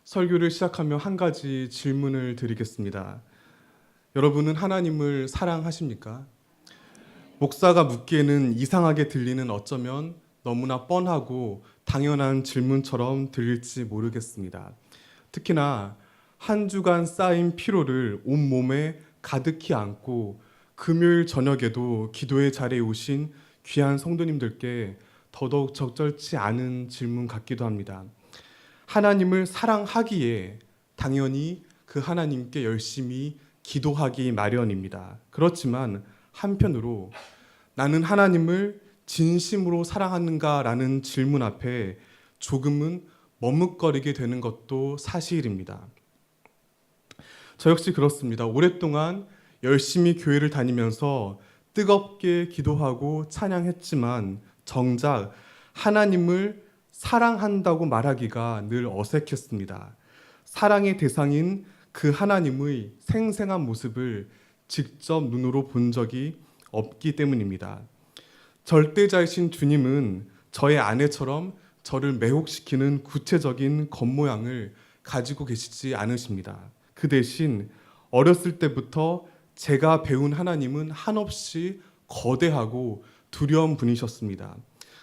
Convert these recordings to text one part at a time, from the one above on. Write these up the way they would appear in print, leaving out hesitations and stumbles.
설교를 시작하며 한 가지 질문을 드리겠습니다. 여러분은 하나님을 사랑하십니까? 목사가 묻기에는 이상하게 들리는 어쩌면 너무나 뻔하고 당연한 질문처럼 들릴지 모르겠습니다. 특히나 한 주간 쌓인 피로를 온몸에 가득히 안고 금요일 저녁에도 기도의 자리에 오신 귀한 성도님들께 더더욱 적절치 않은 질문 같기도 합니다. 하나님을 사랑하기에 당연히 그 하나님께 열심히 기도하기 마련입니다. 그렇지만 한편으로 나는 하나님을 진심으로 사랑하는가라는 질문 앞에 조금은 머뭇거리게 되는 것도 사실입니다. 저 역시 그렇습니다. 오랫동안 열심히 교회를 다니면서 뜨겁게 기도하고 찬양했지만 정작 하나님을 사랑한다고 말하기가 늘 어색했습니다. 사랑의 대상인 그 하나님의 생생한 모습을 직접 눈으로 본 적이 없기 때문입니다. 절대자이신 주님은 저의 아내처럼 저를 매혹시키는 구체적인 겉모양을 가지고 계시지 않으십니다. 그 대신 어렸을 때부터 제가 배운 하나님은 한없이 거대하고 두려운 분이셨습니다.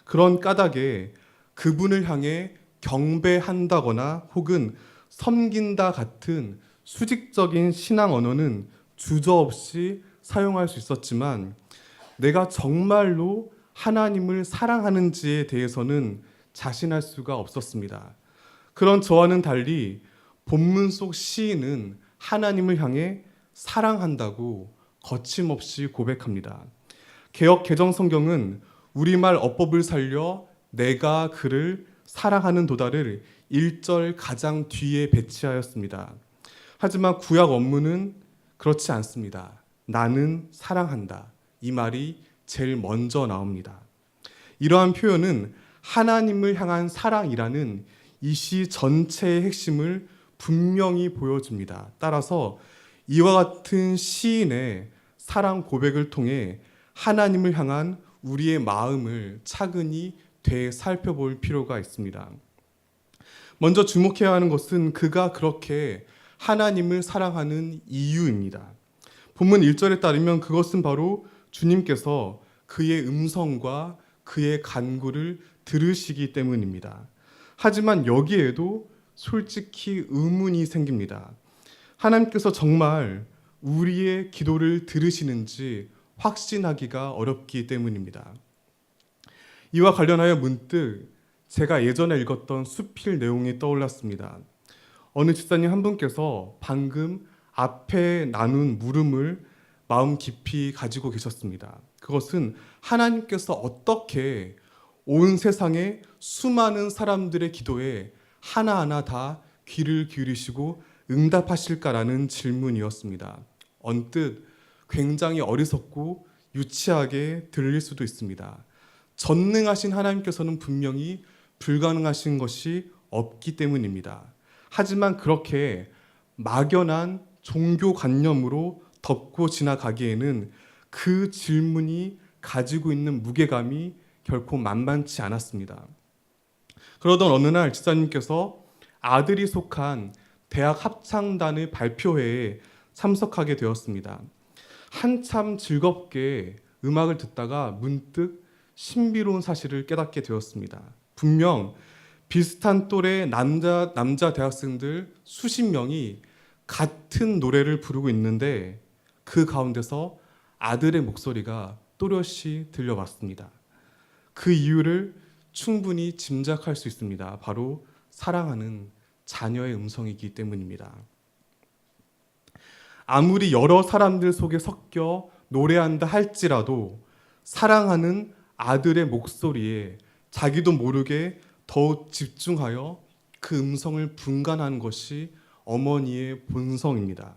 그런 까닭에 그분을 향해 경배한다거나 혹은 섬긴다 같은 수직적인 신앙 언어는 주저없이 사용할 수 있었지만 내가 정말로 하나님을 사랑하는지에 대해서는 자신할 수가 없었습니다. 그런 저와는 달리 본문 속 시인은 하나님을 향해 사랑한다고 거침없이 고백합니다. 개역 개정 성경은 우리말 어법을 살려 내가 그를 사랑하는 도다를 1절 가장 뒤에 배치하였습니다. 하지만 구약 원문은 그렇지 않습니다. 나는 사랑한다. 이 말이 제일 먼저 나옵니다. 이러한 표현은 하나님을 향한 사랑이라는 이 시 전체의 핵심을 분명히 보여줍니다. 따라서 이와 같은 시인의 사랑 고백을 통해 하나님을 향한 우리의 마음을 차근히 되살펴볼 필요가 있습니다. 먼저 주목해야 하는 것은 그가 그렇게 하나님을 사랑하는 이유입니다. 본문 1절에 따르면 그것은 바로 주님께서 그의 음성과 그의 간구를 들으시기 때문입니다. 하지만 여기에도 솔직히 의문이 생깁니다. 하나님께서 정말 우리의 기도를 들으시는지 확신하기가 어렵기 때문입니다. 이와 관련하여 문득 제가 예전에 읽었던 수필 내용이 떠올랐습니다. 어느 집사님 한 분께서 방금 앞에 나눈 물음을 마음 깊이 가지고 계셨습니다. 그것은 하나님께서 어떻게 온 세상의 수많은 사람들의 기도에 하나하나 다 귀를 기울이시고 응답하실까라는 질문이었습니다. 언뜻 굉장히 어리석고 유치하게 들릴 수도 있습니다. 전능하신 하나님께서는 분명히 불가능하신 것이 없기 때문입니다. 하지만 그렇게 막연한 종교관념으로 덮고 지나가기에는 그 질문이 가지고 있는 무게감이 결코 만만치 않았습니다. 그러던 어느 날 집사님께서 아들이 속한 대학 합창단의 발표회에 참석하게 되었습니다. 한참 즐겁게 음악을 듣다가 문득 신비로운 사실을 깨닫게 되었습니다. 분명 비슷한 또래 남자 대학생들 수십 명이 같은 노래를 부르고 있는데 그 가운데서 아들의 목소리가 또렷이 들려왔습니다. 그 이유를 충분히 짐작할 수 있습니다. 바로 사랑하는 자녀의 음성이기 때문입니다. 아무리 여러 사람들 속에 섞여 노래한다 할지라도 사랑하는 아들의 목소리에 자기도 모르게 더욱 집중하여 그 음성을 분간하는 것이 어머니의 본성입니다.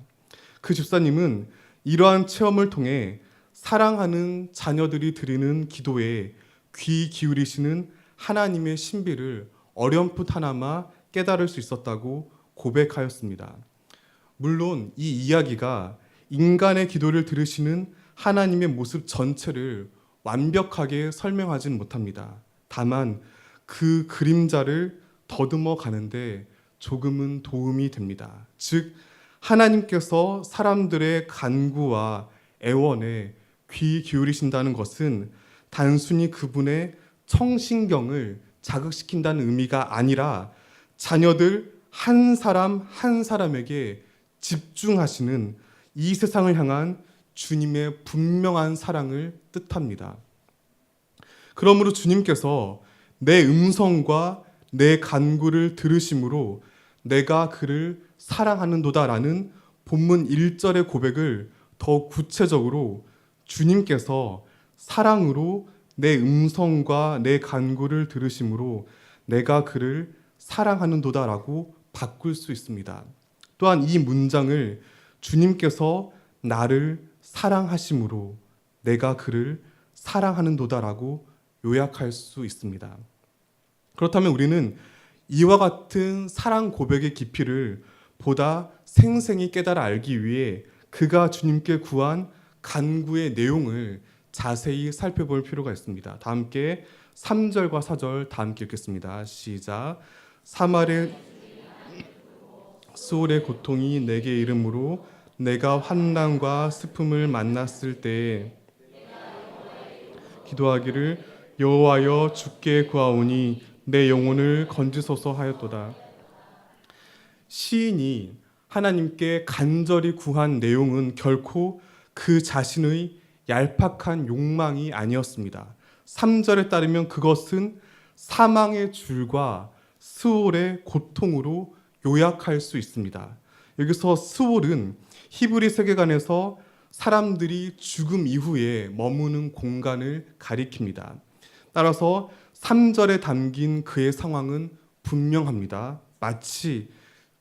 그 집사님은 이러한 체험을 통해 사랑하는 자녀들이 드리는 기도에 귀 기울이시는 하나님의 신비를 어렴풋하나마 깨달을 수 있었다고 고백하였습니다. 물론 이 이야기가 인간의 기도를 들으시는 하나님의 모습 전체를 완벽하게 설명하지는 못합니다. 다만 그 그림자를 더듬어 가는데 조금은 도움이 됩니다. 즉 하나님께서 사람들의 간구와 애원에 귀 기울이신다는 것은 단순히 그분의 청신경을 자극시킨다는 의미가 아니라 자녀들 한 사람 한 사람에게 집중하시는 이 세상을 향한 주님의 분명한 사랑을 뜻합니다. 그러므로 주님께서 내 음성과 내 간구를 들으심으로 내가 그를 사랑하는도다라는 본문 1절의 고백을 더 구체적으로 주님께서 사랑으로 내 음성과 내 간구를 들으심으로 내가 그를 사랑하는도다라고 바꿀 수 있습니다. 또한 이 문장을 주님께서 나를 사랑하심으로 내가 그를 사랑하는도다라고 요약할 수 있습니다. 그렇다면 우리는 이와 같은 사랑 고백의 깊이를 보다 생생히 깨달아 알기 위해 그가 주님께 구한 간구의 내용을 자세히 살펴볼 필요가 있습니다. 다 함께 3절과 4절 다 함께 읽겠습니다. 시작. 사마리아 수올의 고통이 내게 이름으로 내가 환난과 슬픔을 만났을 때에 기도하기를 여호와여 주께 구하오니 내 영혼을 건지소서 하였도다. 시인이 하나님께 간절히 구한 내용은 결코 그 자신의 얄팍한 욕망이 아니었습니다. 3절에 따르면 그것은 사망의 줄과 스올의 고통으로 요약할 수 있습니다. 여기서 스올은 히브리 세계관에서 사람들이 죽음 이후에 머무는 공간을 가리킵니다. 따라서 3절에 담긴 그의 상황은 분명합니다. 마치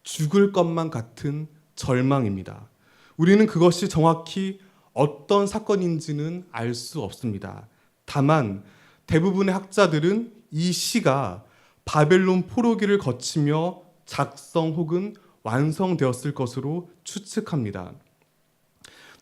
죽을 것만 같은 절망입니다. 우리는 그것이 정확히 어떤 사건인지는 알 수 없습니다. 다만 대부분의 학자들은 이 시가 바벨론 포로기를 거치며 작성 혹은 완성되었을 것으로 추측합니다.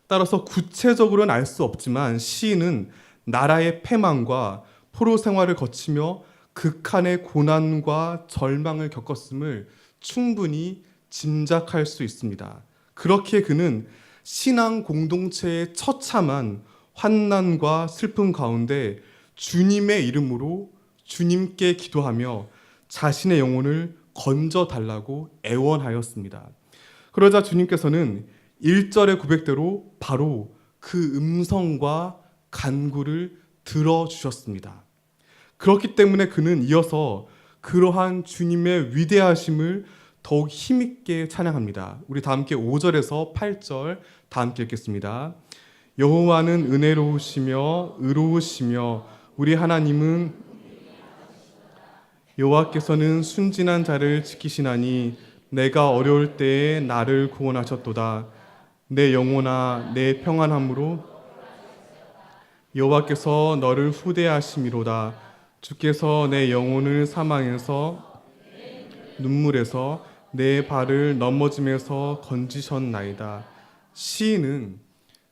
따라서 구체적으로는 알 수 없지만 시인은 나라의 패망과 포로 생활을 거치며 극한의 고난과 절망을 겪었음을 충분히 짐작할 수 있습니다. 그렇기에 그는 신앙 공동체의 처참한 환난과 슬픔 가운데 주님의 이름으로 주님께 기도하며 자신의 영혼을 건져달라고 애원하였습니다. 그러자 주님께서는 1절의 고백대로 바로 그 음성과 간구를 들어주셨습니다. 그렇기 때문에 그는 이어서 그러한 주님의 위대하심을 더욱 힘있게 찬양합니다. 우리 다 함께 5절에서 8절 다 함께 읽겠습니다. 여호와는 은혜로우시며 의로우시며 우리 하나님은 여호와께서는 순진한 자를 지키시나니 내가 어려울 때에 나를 구원하셨도다. 내 영혼아 내 평안함으로 여호와께서 너를 후대하심이로다. 주께서 내 영혼을 사망에서 눈물에서 내 발을 넘어짐에서 건지셨나이다. 시인은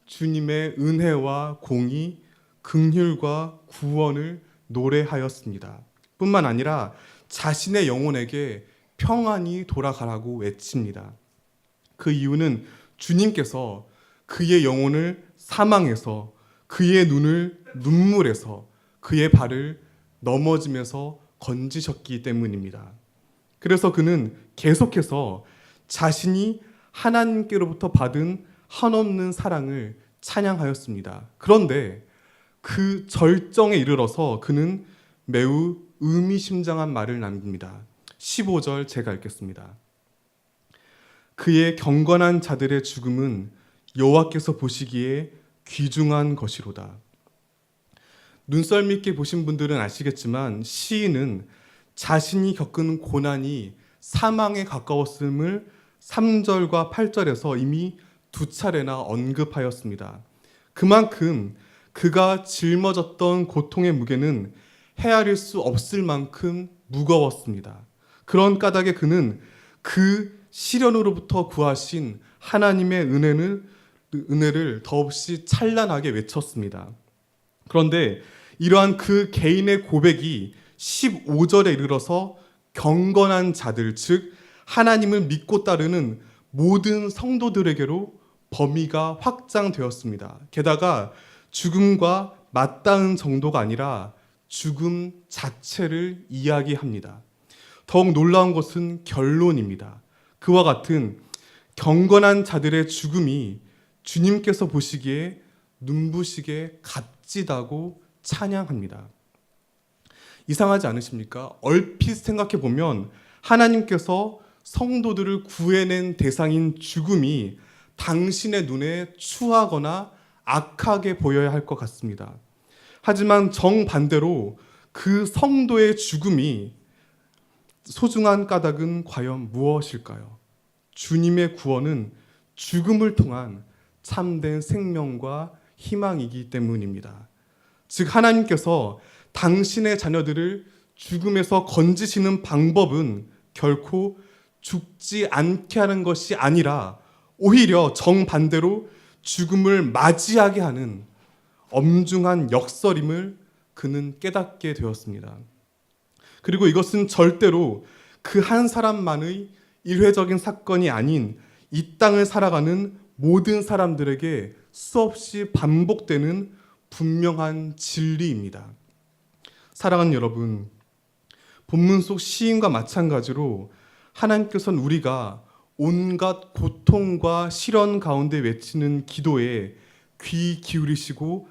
주님의 은혜와 공의, 긍휼과 구원을 노래하였습니다. 뿐만 아니라 자신의 영혼에게 평안이 돌아가라고 외칩니다. 그 이유는 주님께서 그의 영혼을 사망에서, 그의 눈을 눈물에서, 그의 발을 넘어짐에서 건지셨기 때문입니다. 그래서 그는 계속해서 자신이 하나님께로부터 받은 한없는 사랑을 찬양하였습니다. 그런데 그 절정에 이르러서 그는 매우 의미심장한 말을 남깁니다. 15절 제가 읽겠습니다. 그의 경건한 자들의 죽음은 여호와께서 보시기에 귀중한 것이로다. 눈썰미 있게 보신 분들은 아시겠지만 시인은 자신이 겪은 고난이 사망에 가까웠음을 3절과 8절에서 이미 2차례나 언급하였습니다. 그만큼 그가 짊어졌던 고통의 무게는 헤아릴 수 없을 만큼 무거웠습니다. 그런 까닭에 그는 그 시련으로부터 구하신 하나님의 은혜를 더없이 찬란하게 외쳤습니다. 그런데 이러한 그 개인의 고백이 15절에 이르러서 경건한 자들, 즉 하나님을 믿고 따르는 모든 성도들에게로 범위가 확장되었습니다. 게다가 죽음과 맞닿은 정도가 아니라 죽음 자체를 이야기합니다. 더욱 놀라운 것은 결론입니다. 그와 같은 경건한 자들의 죽음이 주님께서 보시기에 눈부시게 값지다고 찬양합니다. 이상하지 않으십니까? 얼핏 생각해 보면 하나님께서 성도들을 구해낸 대상인 죽음이 당신의 눈에 추하거나 악하게 보여야 할 것 같습니다. 하지만 정반대로 그 성도의 죽음이 소중한 까닭은 과연 무엇일까요? 주님의 구원은 죽음을 통한 참된 생명과 희망이기 때문입니다. 즉 하나님께서 당신의 자녀들을 죽음에서 건지시는 방법은 결코 죽지 않게 하는 것이 아니라 오히려 정반대로 죽음을 맞이하게 하는 엄중한 역설임을 그는 깨닫게 되었습니다. 그리고 이것은 절대로 그 한 사람만의 일회적인 사건이 아닌 이 땅을 살아가는 모든 사람들에게 수없이 반복되는 분명한 진리입니다. 사랑하는 여러분, 본문 속 시인과 마찬가지로 하나님께서는 우리가 온갖 고통과 시련 가운데 외치는 기도에 귀 기울이시고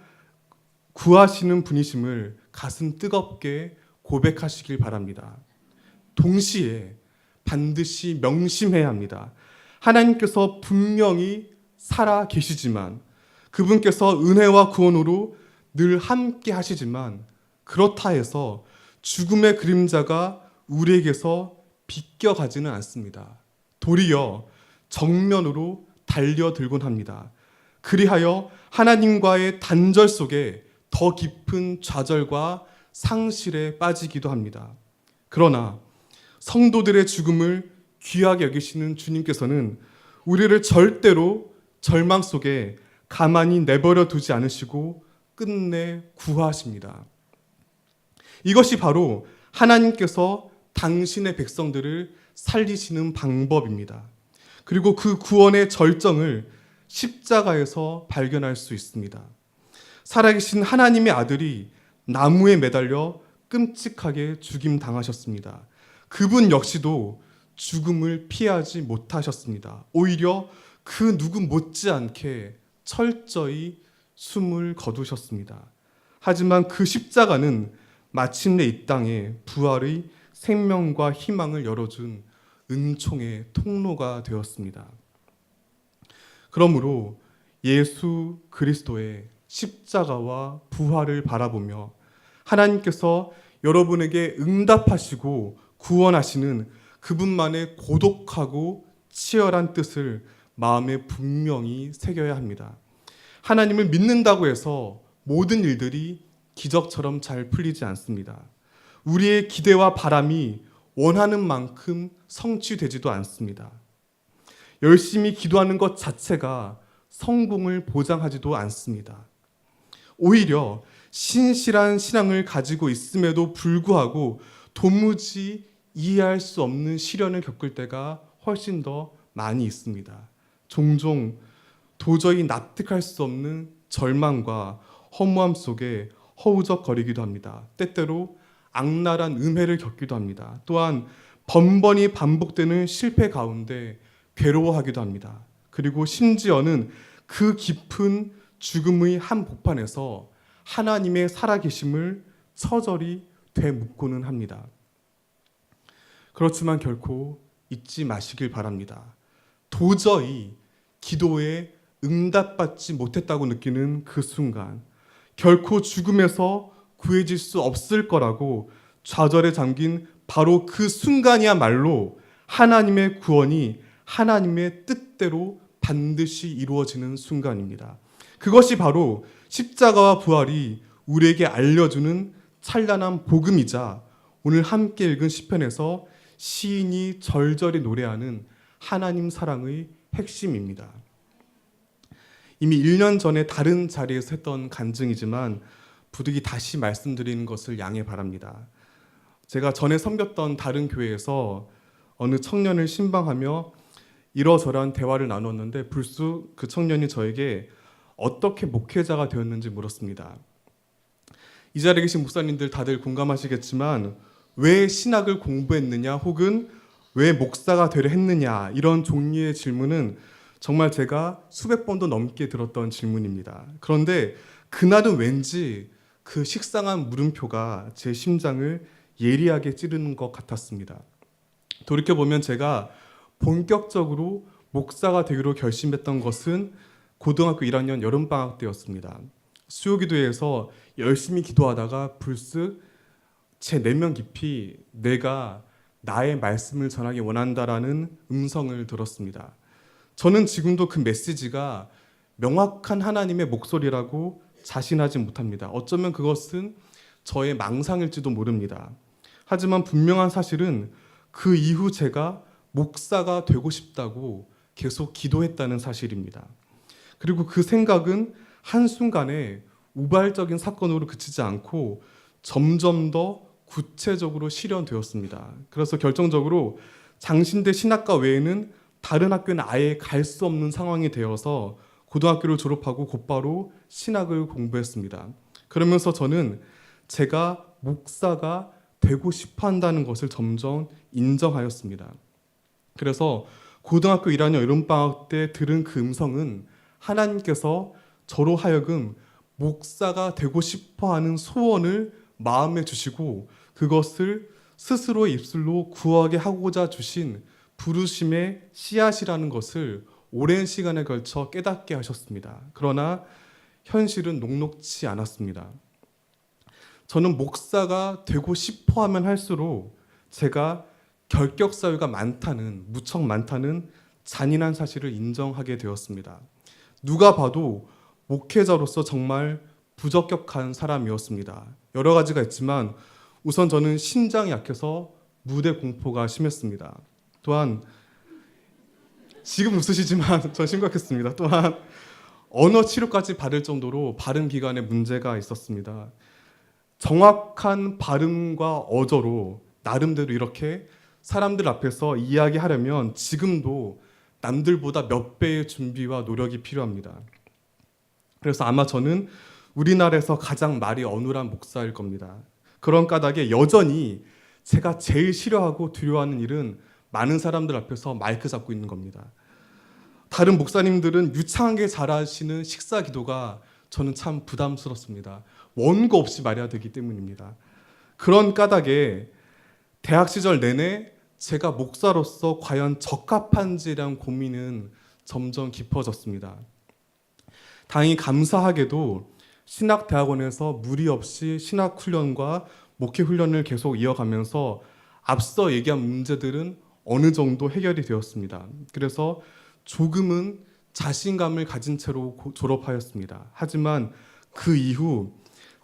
구하시는 분이심을 가슴 뜨겁게 고백하시길 바랍니다. 동시에 반드시 명심해야 합니다. 하나님께서 분명히 살아 계시지만 그분께서 은혜와 구원으로 늘 함께 하시지만 그렇다 해서 죽음의 그림자가 우리에게서 비껴가지는 않습니다. 도리어 정면으로 달려들곤 합니다. 그리하여 하나님과의 단절 속에 더 깊은 좌절과 상실에 빠지기도 합니다. 그러나 성도들의 죽음을 귀하게 여기시는 주님께서는 우리를 절대로 절망 속에 가만히 내버려 두지 않으시고 끝내 구하십니다. 이것이 바로 하나님께서 당신의 백성들을 살리시는 방법입니다. 그리고 그 구원의 절정을 십자가에서 발견할 수 있습니다. 살아계신 하나님의 아들이 나무에 매달려 끔찍하게 죽임당하셨습니다. 그분 역시도 죽음을 피하지 못하셨습니다. 오히려 그 누구 못지않게 철저히 숨을 거두셨습니다. 하지만 그 십자가는 마침내 이 땅에 부활의 생명과 희망을 열어준 은총의 통로가 되었습니다. 그러므로 예수 그리스도의 십자가와 부활을 바라보며 하나님께서 여러분에게 응답하시고 구원하시는 그분만의 고독하고 치열한 뜻을 마음에 분명히 새겨야 합니다. 하나님을 믿는다고 해서 모든 일들이 기적처럼 잘 풀리지 않습니다. 우리의 기대와 바람이 원하는 만큼 성취되지도 않습니다. 열심히 기도하는 것 자체가 성공을 보장하지도 않습니다. 오히려 신실한 신앙을 가지고 있음에도 불구하고 도무지 이해할 수 없는 시련을 겪을 때가 훨씬 더 많이 있습니다. 종종 도저히 납득할 수 없는 절망과 허무함 속에 허우적거리기도 합니다. 때때로 악랄한 음해를 겪기도 합니다. 또한 번번이 반복되는 실패 가운데 괴로워하기도 합니다. 그리고 심지어는 그 깊은 죽음의 한복판에서 하나님의 살아계심을 처절히 되묻고는 합니다. 그렇지만 결코 잊지 마시길 바랍니다. 도저히 기도에 응답받지 못했다고 느끼는 그 순간, 결코 죽음에서 구해질 수 없을 거라고 좌절에 잠긴 바로 그 순간이야말로 하나님의 구원이 하나님의 뜻대로 반드시 이루어지는 순간입니다. 그것이 바로 십자가와 부활이 우리에게 알려주는 찬란한 복음이자 오늘 함께 읽은 시편에서 시인이 절절히 노래하는 하나님 사랑의 핵심입니다. 이미 1년 전에 다른 자리에서 했던 간증이지만 부득이 다시 말씀드리는 것을 양해 바랍니다. 제가 전에 섬겼던 다른 교회에서 어느 청년을 신방하며 이러저러한 대화를 나눴는데 불쑥 그 청년이 저에게 어떻게 목회자가 되었는지 물었습니다. 이 자리에 계신 목사님들 다들 공감하시겠지만 왜 신학을 공부했느냐 혹은 왜 목사가 되려 했느냐 이런 종류의 질문은 정말 제가 수백 번도 넘게 들었던 질문입니다. 그런데 그날은 왠지 그 식상한 물음표가 제 심장을 예리하게 찌르는 것 같았습니다. 돌이켜보면 제가 본격적으로 목사가 되기로 결심했던 것은 고등학교 1학년 여름방학 때였습니다. 수요기도에서 열심히 기도하다가 불쑥 제 내면 깊이 내가 나의 말씀을 전하기 원한다라는 음성을 들었습니다. 저는 지금도 그 메시지가 명확한 하나님의 목소리라고 자신하지 못합니다. 어쩌면 그것은 저의 망상일지도 모릅니다. 하지만 분명한 사실은 그 이후 제가 목사가 되고 싶다고 계속 기도했다는 사실입니다. 그리고 그 생각은 한순간에 우발적인 사건으로 그치지 않고 점점 더 구체적으로 실현되었습니다. 그래서 결정적으로 장신대 신학과 외에는 다른 학교는 아예 갈 수 없는 상황이 되어서 고등학교를 졸업하고 곧바로 신학을 공부했습니다. 그러면서 저는 제가 목사가 되고 싶어 한다는 것을 점점 인정하였습니다. 그래서 고등학교 1학년 여름방학 때 들은 그 음성은 하나님께서 저로 하여금 목사가 되고 싶어 하는 소원을 마음에 주시고 그것을 스스로의 입술로 구하게 하고자 주신 부르심의 씨앗이라는 것을 오랜 시간에 걸쳐 깨닫게 하셨습니다. 그러나 현실은 녹록지 않았습니다. 저는 목사가 되고 싶어 하면 할수록 제가 결격 사유가 무척 많다는 잔인한 사실을 인정하게 되었습니다. 누가 봐도 목회자로서 정말 부적격한 사람이었습니다. 여러 가지가 있지만 우선 저는 신장이 약해서 무대 공포가 심했습니다. 또한 지금 웃으시지만 전 심각했습니다. 또한 언어 치료까지 받을 정도로 발음 기관에 문제가 있었습니다. 정확한 발음과 어조로 나름대로 이렇게 사람들 앞에서 이야기하려면 지금도 남들보다 몇 배의 준비와 노력이 필요합니다. 그래서 아마 저는 우리나라에서 가장 말이 어눌한 목사일 겁니다. 그런 까닭에 여전히 제가 제일 싫어하고 두려워하는 일은 많은 사람들 앞에서 마이크 잡고 있는 겁니다. 다른 목사님들은 유창하게 잘하시는 식사 기도가 저는 참 부담스럽습니다. 원고 없이 말해야 되기 때문입니다. 그런 까닭에 대학 시절 내내 제가 목사로서 과연 적합한지란 고민은 점점 깊어졌습니다. 다행히 감사하게도 신학대학원에서 무리 없이 신학훈련과 목회훈련을 계속 이어가면서 앞서 얘기한 문제들은 어느 정도 해결이 되었습니다. 그래서 조금은 자신감을 가진 채로 졸업하였습니다. 하지만 그 이후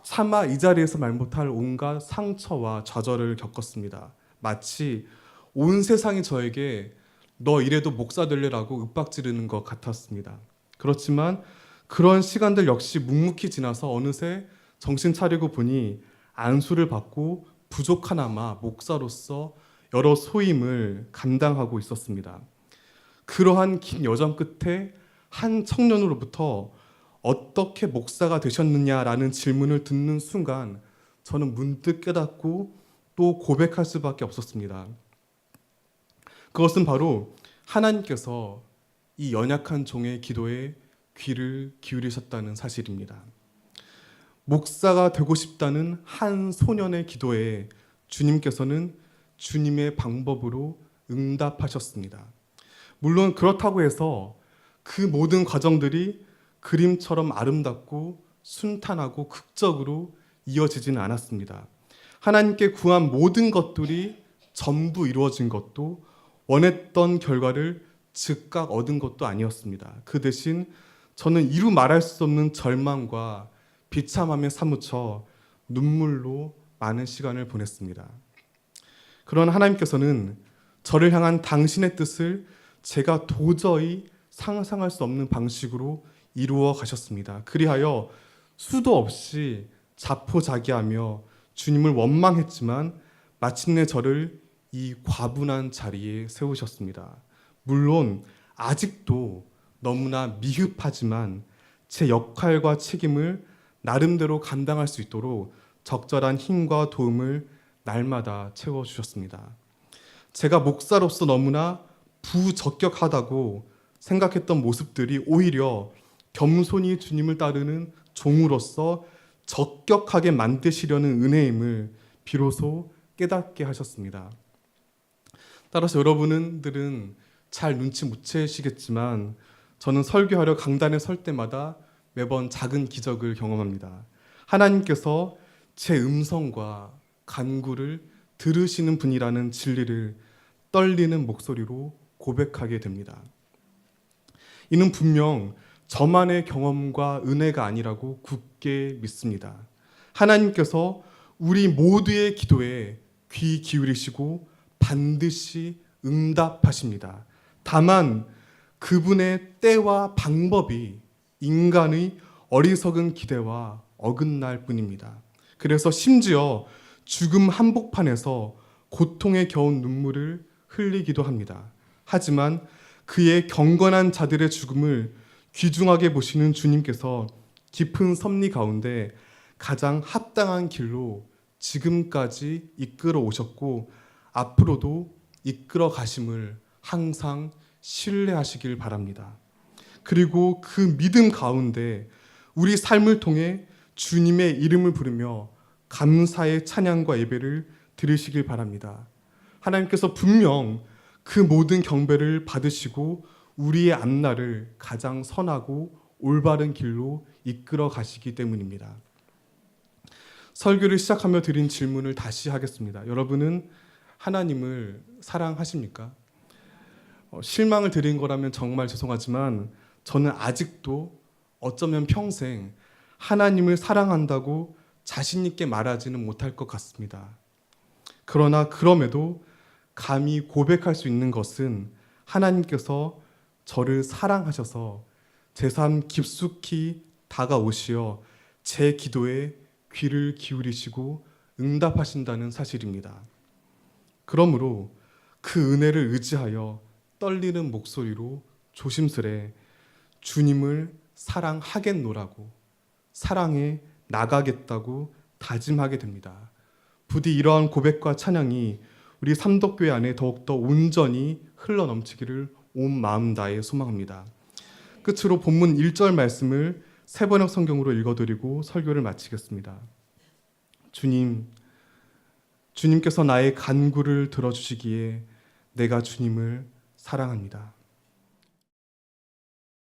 차마 이 자리에서 말 못할 온갖 상처와 좌절을 겪었습니다. 마치 온 세상이 저에게 너 이래도 목사 될래라고 윽박지르는 것 같았습니다. 그렇지만 그런 시간들 역시 묵묵히 지나서 어느새 정신 차리고 보니 안수를 받고 부족하나마 목사로서 여러 소임을 감당하고 있었습니다. 그러한 긴 여정 끝에 한 청년으로부터 어떻게 목사가 되셨느냐라는 질문을 듣는 순간 저는 문득 깨닫고 또 고백할 수밖에 없었습니다. 그것은 바로 하나님께서 이 연약한 종의 기도에 귀를 기울이셨다는 사실입니다. 목사가 되고 싶다는 한 소년의 기도에 주님께서는 주님의 방법으로 응답하셨습니다. 물론 그렇다고 해서 그 모든 과정들이 그림처럼 아름답고 순탄하고 극적으로 이어지지는 않았습니다. 하나님께 구한 모든 것들이 전부 이루어진 것도 원했던 결과를 즉각 얻은 것도 아니었습니다. 그 대신 저는 이루 말할 수 없는 절망과 비참함에 사무쳐 눈물로 많은 시간을 보냈습니다. 그러나 하나님께서는 저를 향한 당신의 뜻을 제가 도저히 상상할 수 없는 방식으로 이루어 가셨습니다. 그리하여 수도 없이 자포자기하며 주님을 원망했지만 마침내 저를 이 과분한 자리에 세우셨습니다. 물론 아직도 너무나 미흡하지만 제 역할과 책임을 나름대로 감당할 수 있도록 적절한 힘과 도움을 날마다 채워주셨습니다. 제가 목사로서 너무나 부적격하다고 생각했던 모습들이 오히려 겸손히 주님을 따르는 종으로서 적격하게 만드시려는 은혜임을 비로소 깨닫게 하셨습니다. 따라서 여러분들은 잘 눈치 못 채시겠지만 저는 설교하려 강단에 설 때마다 매번 작은 기적을 경험합니다. 하나님께서 제 음성과 간구를 들으시는 분이라는 진리를 떨리는 목소리로 고백하게 됩니다. 이는 분명 저만의 경험과 은혜가 아니라고 굳게 믿습니다. 하나님께서 우리 모두의 기도에 귀 기울이시고 반드시 응답하십니다. 다만 그분의 때와 방법이 인간의 어리석은 기대와 어긋날 뿐입니다. 그래서 심지어 죽음 한복판에서 고통에 겨운 눈물을 흘리기도 합니다. 하지만 그의 경건한 자들의 죽음을 귀중하게 보시는 주님께서 깊은 섭리 가운데 가장 합당한 길로 지금까지 이끌어 오셨고 앞으로도 이끌어 가심을 항상 신뢰하시길 바랍니다. 그리고 그 믿음 가운데 우리 삶을 통해 주님의 이름을 부르며 감사의 찬양과 예배를 드리시길 바랍니다. 하나님께서 분명 그 모든 경배를 받으시고 우리의 앞날을 가장 선하고 올바른 길로 이끌어 가시기 때문입니다. 설교를 시작하며 드린 질문을 다시 하겠습니다. 여러분은 하나님을 사랑하십니까? 실망을 드린 거라면 정말 죄송하지만 저는 아직도 어쩌면 평생 하나님을 사랑한다고 자신 있게 말하지는 못할 것 같습니다. 그러나 그럼에도 감히 고백할 수 있는 것은 하나님께서 저를 사랑하셔서 제 삶 깊숙이 다가오시어 제 기도에 귀를 기울이시고 응답하신다는 사실입니다. 그러므로 그 은혜를 의지하여 떨리는 목소리로 조심스레 주님을 사랑하겠노라고 사랑해 나가겠다고 다짐하게 됩니다. 부디 이러한 고백과 찬양이 우리 삼덕교회 안에 더욱더 온전히 흘러넘치기를 온 마음 다해 소망합니다. 끝으로 본문 1절 말씀을 세번역 성경으로 읽어드리고 설교를 마치겠습니다. 주님께서 나의 간구를 들어주시기에 내가 주님을 사랑합니다.